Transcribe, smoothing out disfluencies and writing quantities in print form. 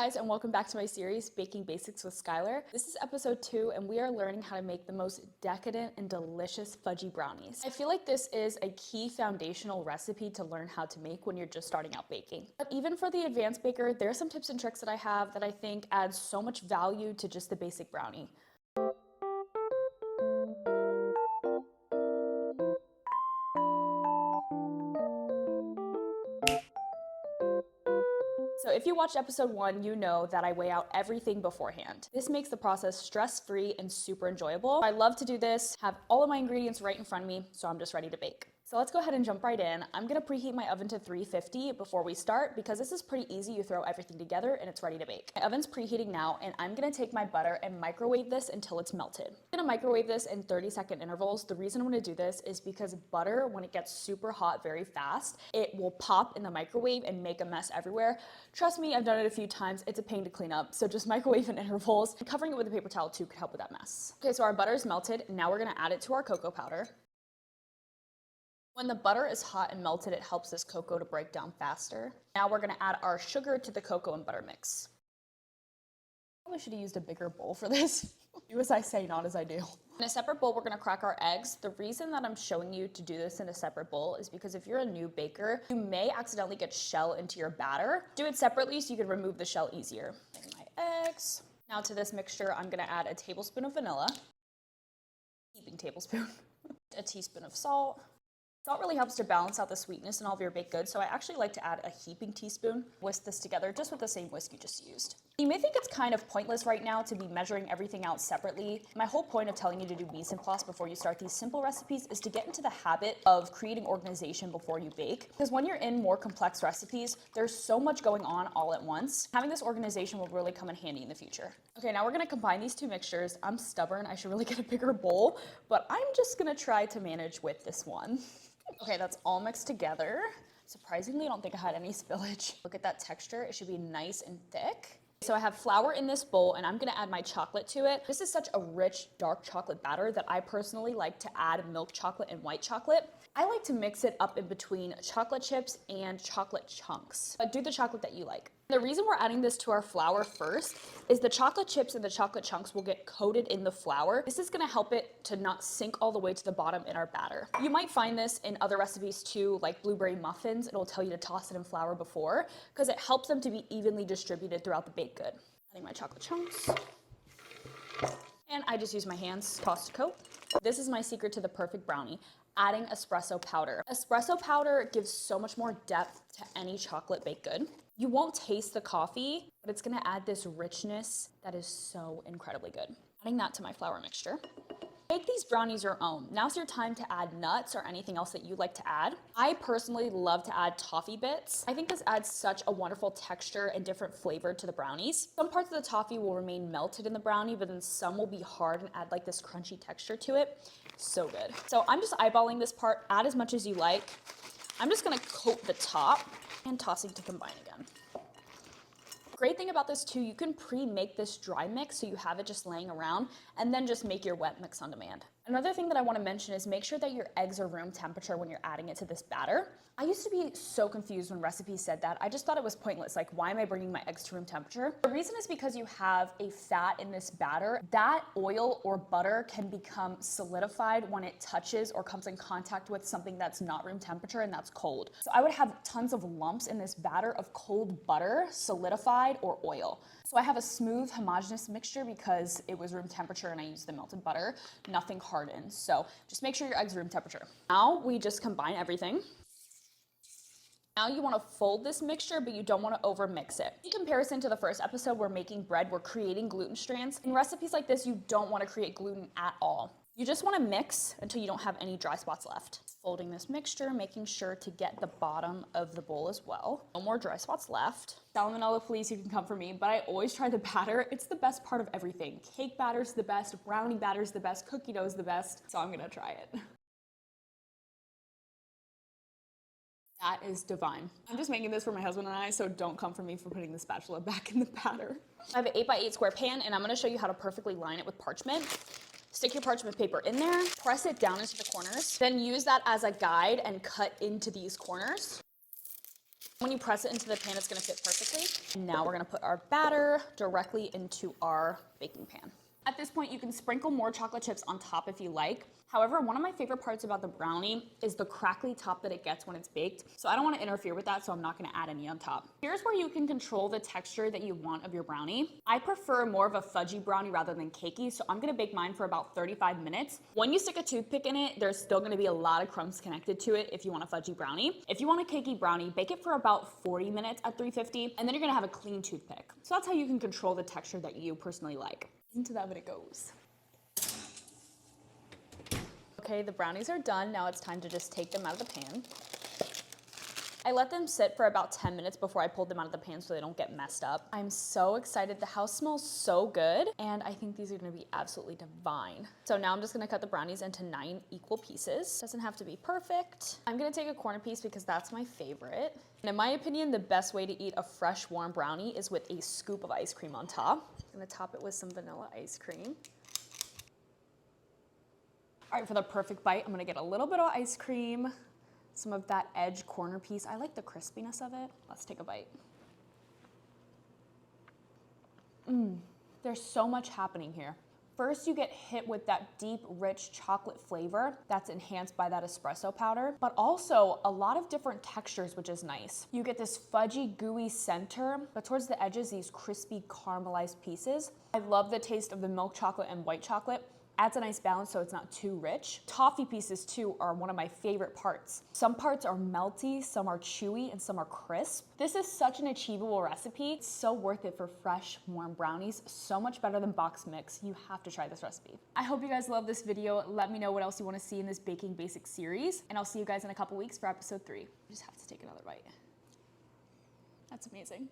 guys, and welcome back to my series, Baking Basics with Skylar. This is episode 2, and we are learning how to make the most decadent and delicious fudgy brownies. I feel like this is a key foundational recipe to learn how to make when you're just starting out baking. But even for the advanced baker, there are some tips and tricks that I have that I think add so much value to just the basic brownie. So if you watched episode 1, you know that I weigh out everything beforehand. This makes the process stress-free and super enjoyable. I love to do this, have all of my ingredients right in front of me, so I'm just ready to bake. So let's go ahead and jump right in. I'm gonna preheat my oven to 350 before we start because this is pretty easy. You throw everything together and it's ready to bake. My oven's preheating now, and I'm gonna take my butter and microwave this until it's melted. I'm gonna microwave this in 30-second intervals. The reason I'm gonna do this is because butter, when it gets super hot very fast, it will pop in the microwave and make a mess everywhere. Trust me, I've done it a few times. It's a pain to clean up, so just microwave in intervals. And covering it with a paper towel too could help with that mess. Okay, so our butter is melted. Now we're gonna add it to our cocoa powder. When the butter is hot and melted, it helps this cocoa to break down faster. Now we're gonna add our sugar to the cocoa and butter mix. Probably should have used a bigger bowl for this. Do as I say, not as I do. In a separate bowl, we're gonna crack our eggs. The reason that I'm showing you to do this in a separate bowl is because if you're a new baker, you may accidentally get shell into your batter. Do it separately so you can remove the shell easier. My eggs. Now to this mixture, I'm gonna add a tablespoon of vanilla, heaping tablespoon, a teaspoon of salt. Salt really helps to balance out the sweetness in all of your baked goods, so I actually like to add a heaping teaspoon. Whisk this together just with the same whisk you just used. You may think it's kind of pointless right now to be measuring everything out separately. My whole point of telling you to do mise en place before you start these simple recipes is to get into the habit of creating organization before you bake. Because when you're in more complex recipes, there's so much going on all at once. Having this organization will really come in handy in the future. Okay, now we're gonna combine these two mixtures. I'm stubborn, I should really get a bigger bowl, but I'm just gonna try to manage with this one. Okay, that's all mixed together. Surprisingly, I don't think I had any spillage. Look at that texture, it should be nice and thick. So I have flour in this bowl and I'm gonna add my chocolate to it. This is such a rich, dark chocolate batter that I personally like to add milk chocolate and white chocolate. I like to mix it up in between chocolate chips and chocolate chunks. But do the chocolate that you like. The reason we're adding this to our flour first is the chocolate chips and the chocolate chunks will get coated in the flour. This is gonna help it to not sink all the way to the bottom in our batter. You might find this in other recipes too, like blueberry muffins. It'll tell you to toss it in flour before because it helps them to be evenly distributed throughout the baked good. Adding my chocolate chunks. And I just use my hands, toss to coat. This is my secret to the perfect brownie. Adding espresso powder. Espresso powder gives so much more depth to any chocolate baked good. You won't taste the coffee, but it's gonna add this richness that is so incredibly good. Adding that to my flour mixture. Make these brownies your own. Now's your time to add nuts or anything else that you like to add. I personally love to add toffee bits. I think this adds such a wonderful texture and different flavor to the brownies. Some parts of the toffee will remain melted in the brownie, but then some will be hard and add like this crunchy texture to it. So good. So I'm just eyeballing this part, add as much as you like. I'm just gonna coat the top and tossing to combine again. Great thing about this too, you can pre-make this dry mix so you have it just laying around and then just make your wet mix on demand. Another thing that I want to mention is make sure that your eggs are room temperature when you're adding it to this batter. I used to be so confused when recipes said that. I just thought it was pointless. Like, why am I bringing my eggs to room temperature? The reason is because you have a fat in this batter. That oil or butter can become solidified when it touches or comes in contact with something that's not room temperature, and that's cold. So I would have tons of lumps in this batter of cold butter, solidified, or oil. So I have a smooth, homogeneous mixture because it was room temperature and I used the melted butter. Nothing hardened. So just make sure your eggs are room temperature. Now we just combine everything. Now you want to fold this mixture, but you don't want to over mix it. In comparison to the first episode, we're making bread, we're creating gluten strands. In recipes like this, you don't want to create gluten at all. You just want to mix until you don't have any dry spots left. Folding this mixture, making sure to get the bottom of the bowl as well. No more dry spots left. Salmonella, please, you can come for me, but I always try the batter. It's the best part of everything. Cake batter's the best, brownie batter's the best, cookie dough's the best, so I'm gonna try it. That is divine. I'm just making this for my husband and I, so don't come for me for putting the spatula back in the batter. I have an 8x8 square pan, and I'm gonna show you how to perfectly line it with parchment. Stick your parchment paper in there, press it down into the corners, then use that as a guide and cut into these corners. When you press it into the pan, it's gonna fit perfectly. And now we're gonna put our batter directly into our baking pan. At this point, you can sprinkle more chocolate chips on top if you like. However, one of my favorite parts about the brownie is the crackly top that it gets when it's baked. So I don't wanna interfere with that, so I'm not gonna add any on top. Here's where you can control the texture that you want of your brownie. I prefer more of a fudgy brownie rather than cakey, so I'm gonna bake mine for about 35 minutes. When you stick a toothpick in it, there's still gonna be a lot of crumbs connected to it if you want a fudgy brownie. If you want a cakey brownie, bake it for about 40 minutes at 350, and then you're gonna have a clean toothpick. So that's how you can control the texture that you personally like. Into the oven it goes. Okay, the brownies are done. Now it's time to just take them out of the pan. I let them sit for about 10 minutes before I pulled them out of the pan so they don't get messed up. I'm so excited. The house smells so good, and I think these are gonna be absolutely divine. So now I'm just gonna cut the brownies into 9 equal pieces. Doesn't have to be perfect. I'm gonna take a corner piece because that's my favorite. And in my opinion, the best way to eat a fresh, warm brownie is with a scoop of ice cream on top. I'm gonna top it with some vanilla ice cream. All right, for the perfect bite, I'm gonna get a little bit of ice cream, some of that edge corner piece. I like the crispiness of it. Let's take a bite. There's so much happening here. First, you get hit with that deep, rich chocolate flavor that's enhanced by that espresso powder, but also a lot of different textures, which is nice. You get this fudgy, gooey center, but towards the edges, these crispy caramelized pieces. I love the taste of the milk chocolate and white chocolate. Adds a nice balance so it's not too rich. Toffee pieces too are one of my favorite parts. Some parts are melty, some are chewy, and some are crisp. This is such an achievable recipe. It's so worth it for fresh, warm brownies. So much better than box mix. You have to try this recipe. I hope you guys love this video. Let me know what else you want to see in this Baking Basics series, and I'll see you guys in a couple weeks for episode 3. I just have to take another bite. That's amazing.